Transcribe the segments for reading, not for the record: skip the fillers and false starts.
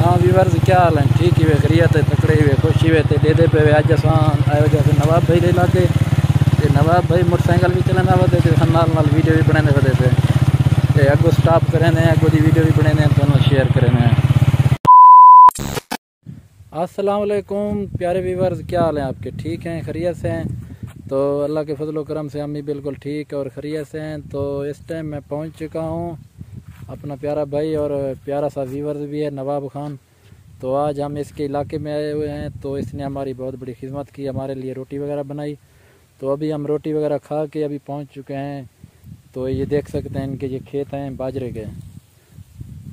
हाँ व्यूअर्स क्या हाल है, ठीक ही वे खरीत है, तकड़े हुए खुशी हुए दे पे अज अस आयो जैसे नवाब भाई के इलाके नवाब भाई मोटरसाइकिल भी चलाना वे नाल वीडियो भी बनाने वे थे अगो स्टॉप करें अगो की वीडियो भी बनाने तो शेयर करें। अस्सलाम वालेकुम प्यारे व्यूअर्स, क्या हाल है आपके, ठीक हैं, खैरियत से हैं? तो अल्लाह के फजल करम से हम भी बिल्कुल ठीक और खैरियत से हैं। तो इस टाइम मैं पहुंच चुका हूं, अपना प्यारा भाई और प्यारा सा व्यूअर्स भी है नवाब खान। तो आज हम इसके इलाके में आए हुए हैं, तो इसने हमारी बहुत बड़ी खिदमत की, हमारे लिए रोटी वगैरह बनाई। तो अभी हम रोटी वगैरह खा के अभी पहुंच चुके हैं। तो ये देख सकते हैं इनके ये खेत हैं बाजरे के।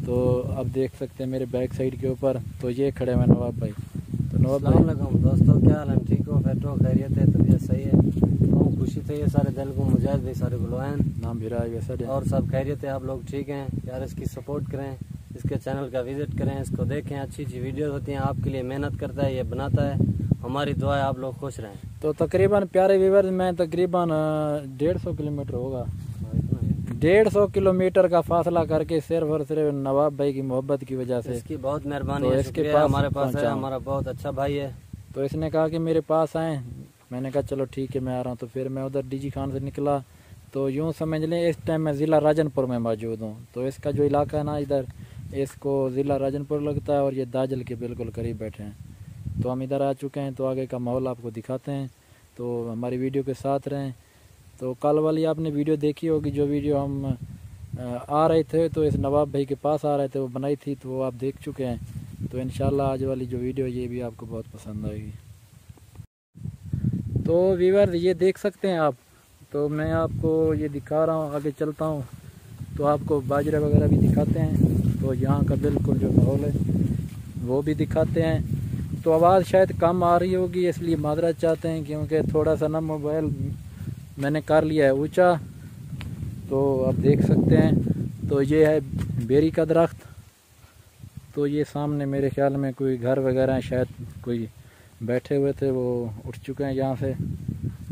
तो अब देख सकते हैं मेरे बैक साइड के ऊपर तो ये खड़े हुए नवाब भाई। तो नवाब भाई दोस्तों क्या हाल है, ठीक हो, फैटो खैरियत है, तबीयत सही है, बहुत खुशी थी ये सारे दिल को मुजाहिद भाई सारे गुलवान नाम भी रहा है सर और सब खैरियत है। आप लोग ठीक हैं यार, इसकी सपोर्ट करें, इसके चैनल का विजिट करें, इसको देखें, अच्छी अच्छी वीडियोस होती हैं, आपके लिए मेहनत करता है, ये बनाता है, हमारी दुआ है आप लोग खुश रहें। तो तकरीबन प्यारे व्यूअर्स मैं तकरीबन 150 किलोमीटर होगा, 150 किलोमीटर का फासला करके सिर्फ और सिर्फ नवाब भाई की मोहब्बत की वजह से, इसकी बहुत मेहरबानी तो है, इसके पास हमारे पास है, हमारा बहुत अच्छा भाई है। तो इसने कहा कि मेरे पास आए, मैंने कहा चलो ठीक है मैं आ रहा हूँ। तो फिर मैं उधर डीजी खान से निकला। तो यूँ समझ लें इस टाइम मैं ज़िला राजनपुर में मौजूद हूँ। तो इसका जो इलाका है ना इधर, इसको ज़िला राजनपुर लगता है और ये दाजल के बिल्कुल करीब बैठे हैं। तो हम इधर आ चुके हैं, तो आगे का माहौल आपको दिखाते हैं, तो हमारी वीडियो के साथ रहें। तो कल वाली आपने वीडियो देखी होगी, जो वीडियो हम आ रहे थे तो इस नवाब भाई के पास आ रहे थे, वो बनाई थी, तो वो आप देख चुके हैं। तो इंशाल्लाह आज वाली जो वीडियो ये भी आपको बहुत पसंद आएगी। तो व्यूअर ये देख सकते हैं आप, तो मैं आपको ये दिखा रहा हूँ, आगे चलता हूँ तो आपको बाजरा वगैरह भी दिखाते हैं। तो यहाँ का बिल्कुल जो माहौल है वो भी दिखाते हैं। तो आवाज़ शायद कम आ रही होगी, इसलिए माजरत चाहते हैं, क्योंकि थोड़ा सा ना मोबाइल मैंने कर लिया है ऊंचा। तो आप देख सकते हैं, तो ये है बेरी का दरख्त। तो ये सामने मेरे ख्याल में कोई घर वगैरह है, शायद कोई बैठे हुए थे वो उठ चुके हैं यहाँ से।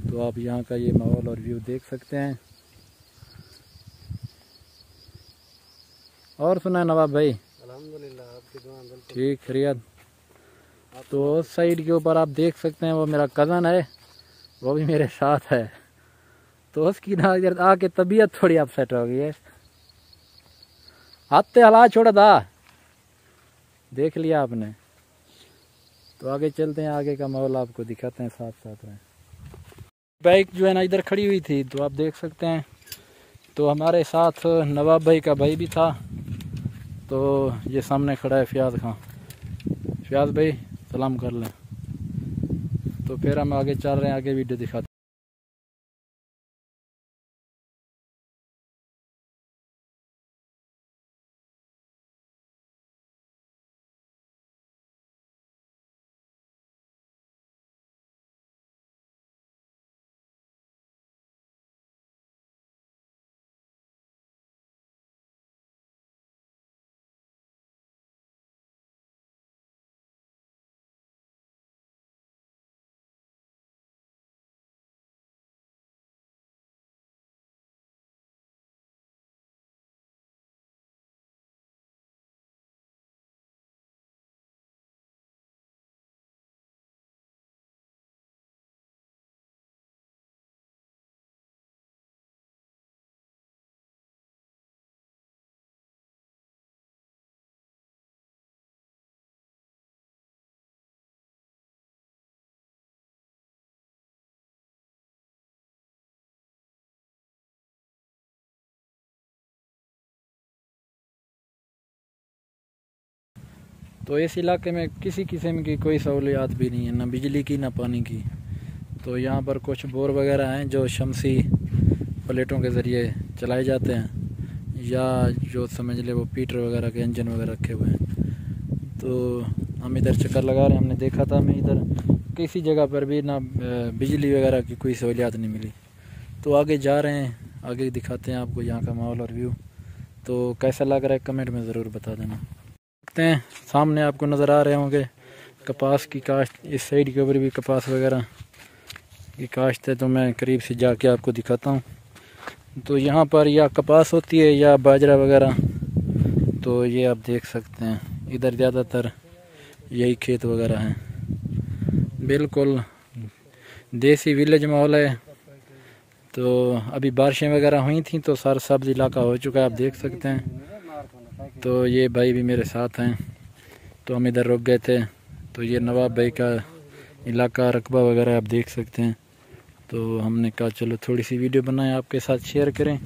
तो आप यहाँ का ये माहौल और व्यू देख सकते हैं। और सुना नवाब भाई? अल्हम्दुलिल्लाह, आपकी दुआ बिल्कुल ठीक खैरियत। तो उस साइड के ऊपर आप देख सकते हैं वो मेरा कज़न है, वो भी मेरे साथ है। तो उसकी ना इधर आके तबीयत थोड़ी अपसेट हो गई है, हाथ हला छोड़ा था, देख लिया आपने। तो आगे चलते हैं, आगे का माहौल आपको दिखाते हैं साथ साथ में। बाइक जो है ना इधर खड़ी हुई थी, तो आप देख सकते हैं। तो हमारे साथ नवाब भाई का भाई भी था। तो ये सामने खड़ा है फयाज खां। फयाज भाई सलाम कर लें। तो फिर हम आगे चल रहे हैं, आगे वीडियो दिखाते हैं। तो इस इलाके में किसी किस्म की कोई सहूलियात भी नहीं है, ना बिजली की ना पानी की। तो यहाँ पर कुछ बोर वगैरह हैं जो शमसी प्लेटों के ज़रिए चलाए जाते हैं, या जो समझ ले वो पीटर वगैरह के इंजन वगैरह रखे हुए हैं। तो हम इधर चक्कर लगा रहे हैं, हमने देखा था, हमें इधर किसी जगह पर भी ना बिजली वगैरह की कोई सहूलियात नहीं मिली। तो आगे जा रहे हैं, आगे दिखाते हैं आपको यहाँ का माहौल और व्यू। तो कैसा लग रहा है कमेंट में ज़रूर बता देना। देखते हैं सामने आपको नज़र आ रहे होंगे कपास की काश्त, इस साइड के ऊपर भी कपास वगैरह की काश्त है। तो मैं करीब से जाके आपको दिखाता हूँ। तो यहाँ पर या कपास होती है या बाजरा वगैरह। तो ये आप देख सकते हैं। इधर ज़्यादातर यही खेत वगैरह हैं। बिल्कुल देसी विलेज माहौल है। तो अभी बारिशें वगैरह हुई थी तो सारा सब्ज़ इलाका हो चुका है, आप देख सकते हैं। तो ये भाई भी मेरे साथ हैं, तो हम इधर रुक गए थे। तो ये नवाब भाई का इलाका रकबा वगैरह आप देख सकते हैं। तो हमने कहा चलो थोड़ी सी वीडियो बनाएं, आपके साथ शेयर करें।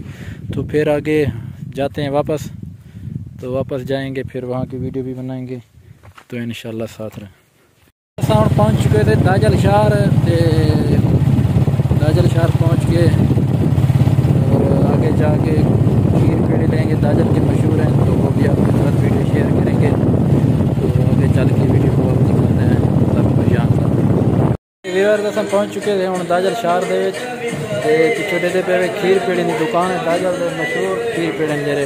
तो फिर आगे जाते हैं वापस, तो वापस जाएंगे फिर वहाँ की वीडियो भी बनाएंगे। तो इंशाल्लाह साथ रहें। हम पहुँच चुके थे दाजल शहर, दाजल शहर पहुँच गए और आगे जाके खीर पेड़े लेंगे, दाजल के मशहूर हैं, तो वो भी आपके साथ वीडियो शेयर करेंगे। तो आगे चल के वीडियो को आप दिखाते हैं सब कुछ यहाँ का। वीवर हम पहुँच चुके थे हम दाजल शहर के छोटे से पे खीर पेड़े की दुकान है, दाजल मशहूर खीर पेड़े जेरे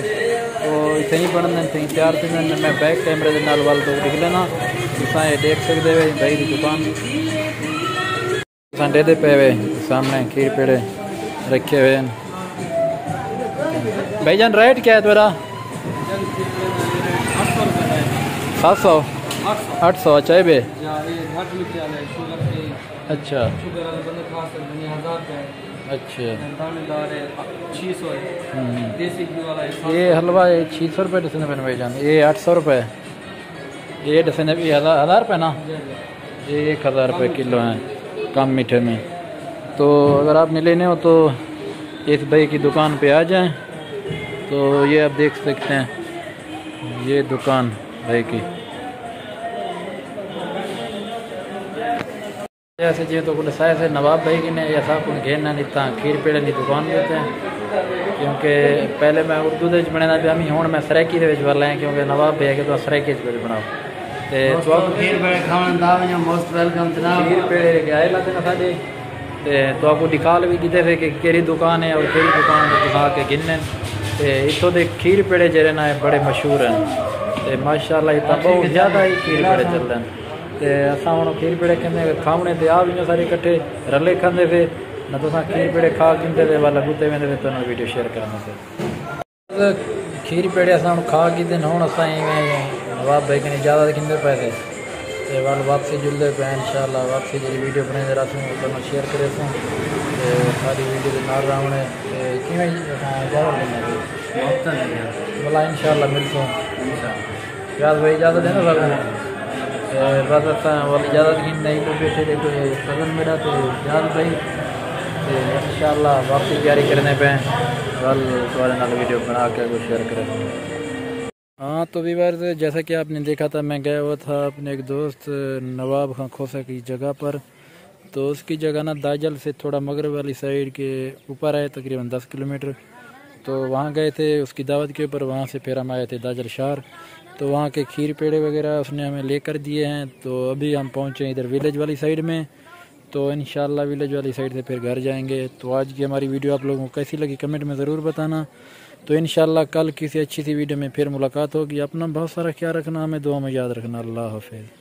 वो इतने ही बनने थे। 4 दिन मैं बैक कैमरे के नाल वाल तो दिख लेना, तुसा ये देख सकते हो भाई की दुकान संडे दे पे सामने खीर पेड़े रखे हुए हैं। भाईजान रेट क्या है तेरा? 700 800 चाहिए बे। अच्छा अच्छा ये हलवा 600 रुपये डसन पे भाईजान, ये 800 रुपये, ये डसन भी 1000 रुपये ना, ये 1000 रुपये किलो हैं कम मीठे में। तो अगर आपने लेने हो तो इस भाई की दुकान पे आ जाएं। तो ये आप देख सकते हैं ये दुकान भाई की। ऐसे जी तो कुछ से नवाब भाई की ने ऐसा कुछ घेरना नहीं था, खीर पेड़े की दुकान देते हैं। क्योंकि पहले मैं उर्दू दे बना भी हमी हूँ मैं सराइकी दे वाला है, क्योंकि नवाब भाई के तो सराइकी बनाओ तो खीर पेड़े खाने मोस्ट वेलकम जनाब। खीर पेड़े आए लाते ना साढ़े तो आपको दिखाल भी दिते थे कि केरी दुकान है और केरी दुकान दिखा के गिनने। तो इतों के खीर पेड़े जरे ना बड़े मशहूर हैं, तो माशाल्लाह इतना बहुत ज़्यादा ही खीर पेड़े चलते हैं। तो असा हम खीर पेड़े कहते खावने तो आप इन्हें सारे इकट्ठे रले खाते थे ना, तो खीर पेड़े खा गिनते थे वाला गुते वेंदे थे, तो वीडियो शेयर करने से खीर पेड़े अस खा गिनते हूँ अस नवाब भाई कहीं ज़्यादा गिनते पे थे तो वाल वापसी जुलते पे इंशाल्लाह। वापसी जी वीडियो बनाते रहूँ तो शेयर करे तो सारी वीडियो के नाल रहने कि ज़्यादा लेना बोला इंशाल्लाह मिलते याद भाई ज़्यादा देना सब बस वाली ज़्यादा गिन नहीं तो बैठे थे कोई सगन मेरा तो याद भाई इंशाल्लाह वापसी तैयारी करने पे वाल तुम्हारे वीडियो बना के कुछ शेयर करें। हाँ तो व्यूअर्स जैसा कि आपने देखा था मैं गया हुआ था अपने एक दोस्त नवाब खां खोसा की जगह पर। तो उसकी जगह ना दाजल से थोड़ा मगरब वाली साइड के ऊपर है, तकरीबन 10 किलोमीटर। तो वहाँ गए थे उसकी दावत के ऊपर, वहाँ से फिर हम आए थे दाजल शहर। तो वहाँ के खीर पेड़े वगैरह उसने हमें लेकर दिए हैं। तो अभी हम पहुँचे इधर विलेज वाली साइड में, तो इंशाल्लाह विलेज वाली साइड से फिर घर जाएंगे। तो आज की हमारी वीडियो आप लोगों को कैसी लगी कमेंट में ज़रूर बताना। तो इंशाल्लाह कल किसी अच्छी सी वीडियो में फिर मुलाकात होगी। अपना बहुत सारा ख्याल रखना, हमें दुआ में याद रखना। अल्लाह हाफिज़।